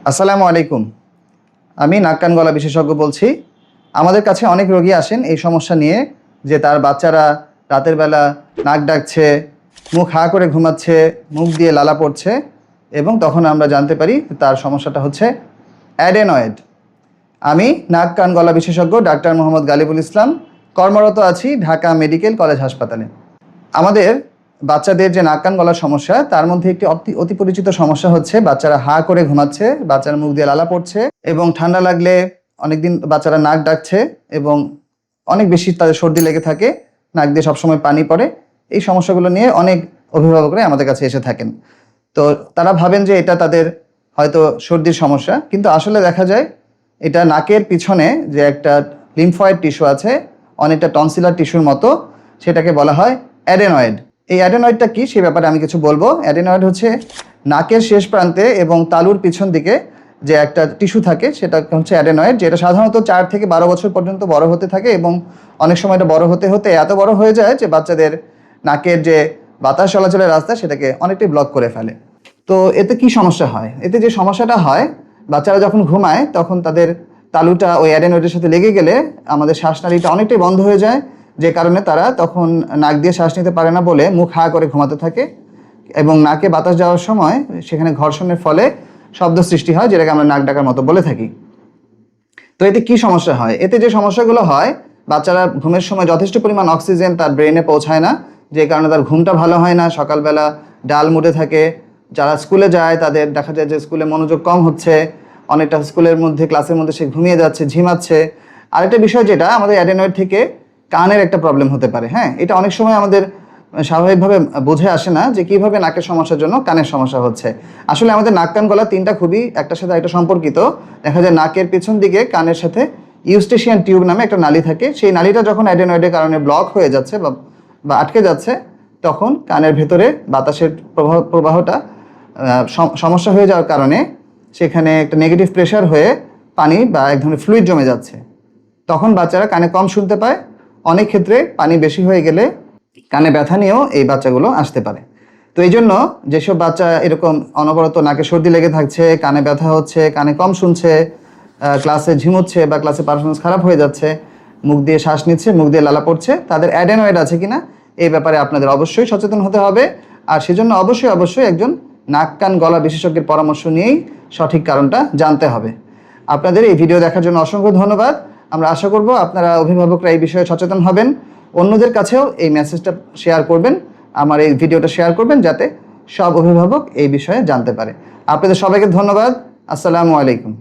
আসসালামু আলাইকুম। আমি নাক কান গলা বিশেষজ্ঞ বলছি। আমাদের কাছে অনেক রোগী আসেন এই সমস্যা নিয়ে যে তার বাচ্চারা রাতের বেলা নাক ডাকছে, মুখ হা করে ঘুমাচ্ছে, মুখ দিয়ে লালা পড়ছে এবং তখন আমরা জানতে পারি তার সমস্যাটা হচ্ছে অ্যাডেনয়েড। আমি নাক কান গলা বিশেষজ্ঞ ডাক্তার মোহাম্মদ গালিবুল ইসলাম, কর্মরত আছি ঢাকা মেডিকেল কলেজ হাসপাতালে। আমাদের বাচ্চাদের যে নাক কান গলার সমস্যা তার মধ্যে একটি অতি পরিচিত সমস্যা হচ্ছে বাচ্চারা হা করে ঘুমাচ্ছে, বাচ্চার মুখ দিয়ে লালা পড়ছে এবং ঠান্ডা লাগলে অনেকদিন বাচ্চারা নাক ডাকছে এবং অনেক বেশি তাদের সর্দি লেগে থাকে, নাক দিয়ে সবসময় পানি পড়ে। এই সমস্যাগুলো নিয়ে অনেক অভিভাবকরাই আমাদের কাছে এসে থাকেন। তো তারা ভাবেন যে এটা তাদের হয়তো সর্দির সমস্যা, কিন্তু আসলে দেখা যায় এটা নাকের পিছনে যে একটা লিম্ফয়েড টিস্যু আছে, অনেকটা টনসিলার টিস্যুর মতো, সেটাকে বলা হয় অ্যাডেনয়েড। এই অ্যাডেনয়েডটা কি সে ব্যাপারে আমি কিছু বলবো। অ্যাডেনয়েড হচ্ছে নাকের শেষ প্রান্তে এবং তালুর পিছন দিকে যে একটা টিস্যু থাকে সেটা হচ্ছে অ্যাডেনয়েড, যেটা সাধারণত 4 থেকে 12 বছর পর্যন্ত বড় হতে থাকে এবং অনেক সময় এটা বড় হতে হতে এত বড় হয়ে যায় যে বাচ্চাদের নাকের যে বাতাস চলাচলের রাস্তা সেটাকে অনেকটাই ব্লক করে ফেলে। তো এতে কি সমস্যা হয়? এতে যে সমস্যাটা হয়, বাচ্চারা যখন ঘুমায় তখন তাদের তালুটা ওই অ্যাডেনয়েডের সাথে লেগে গেলে আমাদের শ্বাসনালীটা অনেকটাই বন্ধ হয়ে যায়, যে কারণে তারা তখন নাক দিয়ে শ্বাস নিতে পারে না বলে মুখ হা করে ঘুমাতে থাকে এবং নাকে বাতাস যাওয়ার সময় সেখানে ঘর্ষণের ফলে শব্দ সৃষ্টি হয়, যেটাকে আমরা নাক ডাকার মতো বলে থাকি। তো এতে কি সমস্যা হয়? এতে যে সমস্যাগুলো হয়, বাচ্চারা ঘুমের সময় যথেষ্ট পরিমাণ অক্সিজেন তার ব্রেনে পৌঁছায় না, যে কারণে তার ঘুমটা ভালো হয় না, সকালবেলা ডাল মুডে থাকে। যারা স্কুলে যায় তাদের দেখা যায় যে স্কুলে মনোযোগ কম হচ্ছে, অনেকটা স্কুলের মধ্যে ক্লাসের মধ্যে সে ঘুমিয়ে যাচ্ছে, ঝিমাচ্ছে। আরেকটা বিষয় যেটা আমাদের অ্যাডেনয়েড থেকে কানের একটা প্রবলেম হতে পারে। হ্যাঁ, এটা অনেক সময় আমাদের স্বাভাবিকভাবে বুঝে আসে না যে কিভাবে নাকের সমস্যার জন্য কানের সমস্যা হচ্ছে। আসলে আমাদের নাক কান গলা তিনটা খুবই একটার সাথে একটা সম্পর্কিত। দেখা যায় নাকের পিছন দিকে কানের সাথে ইউস্টেশিয়ান টিউব নামে একটা নালী থাকে, সেই নালীটা যখন অ্যাডেনয়েডের কারণে ব্লক হয়ে যাচ্ছে বা আটকে যাচ্ছে, তখন কানের ভেতরে বাতাসের প্রবাহটা সমস্যা হয়ে যাওয়ার কারণে সেখানে একটা নেগেটিভ প্রেশার হয়ে পানি বা এক ধরনের ফ্লুইড জমে যাচ্ছে। তখন বাচ্চারা কানে কম শুনতে পায়। অনেক ক্ষেত্রে পানি বেশি হয়ে গেলে কানে ব্যথা নিয়েও এই বাচ্চাগুলো আসতে পারে। তো এই জন্য যেসব বাচ্চা এরকম অনবরত নাকে সর্দি লেগে থাকছে, কানে ব্যথা হচ্ছে, কানে কম শুনছে, ক্লাসে ঝিমুচ্ছে বা ক্লাসে পারফরমেন্স খারাপ হয়ে যাচ্ছে, মুখ দিয়ে শ্বাস নিচ্ছে, মুখ দিয়ে লালা পড়ছে, তাদের অ্যাডেনয়েড আছে কিনা এই ব্যাপারে আপনাদের অবশ্যই সচেতন হতে হবে। আর সেজন্য অবশ্যই একজন নাক কান গলা বিশেষজ্ঞের পরামর্শ নিয়েই সঠিক কারণটা জানতে হবে। আপনাদের এই ভিডিও দেখার জন্য অসংখ্য ধন্যবাদ। আমরা আশা করব আপনারা অভিভাবকরা এই বিষয়ে সচেতন হবেন, অন্যদের কাছেও এই মেসেজটা শেয়ার করবেন, আমার এই ভিডিওটা শেয়ার করবেন, যাতে সব অভিভাবক এই বিষয়ে জানতে পারে। আপনাদের সবাইকে ধন্যবাদ। আসসালামু আলাইকুম।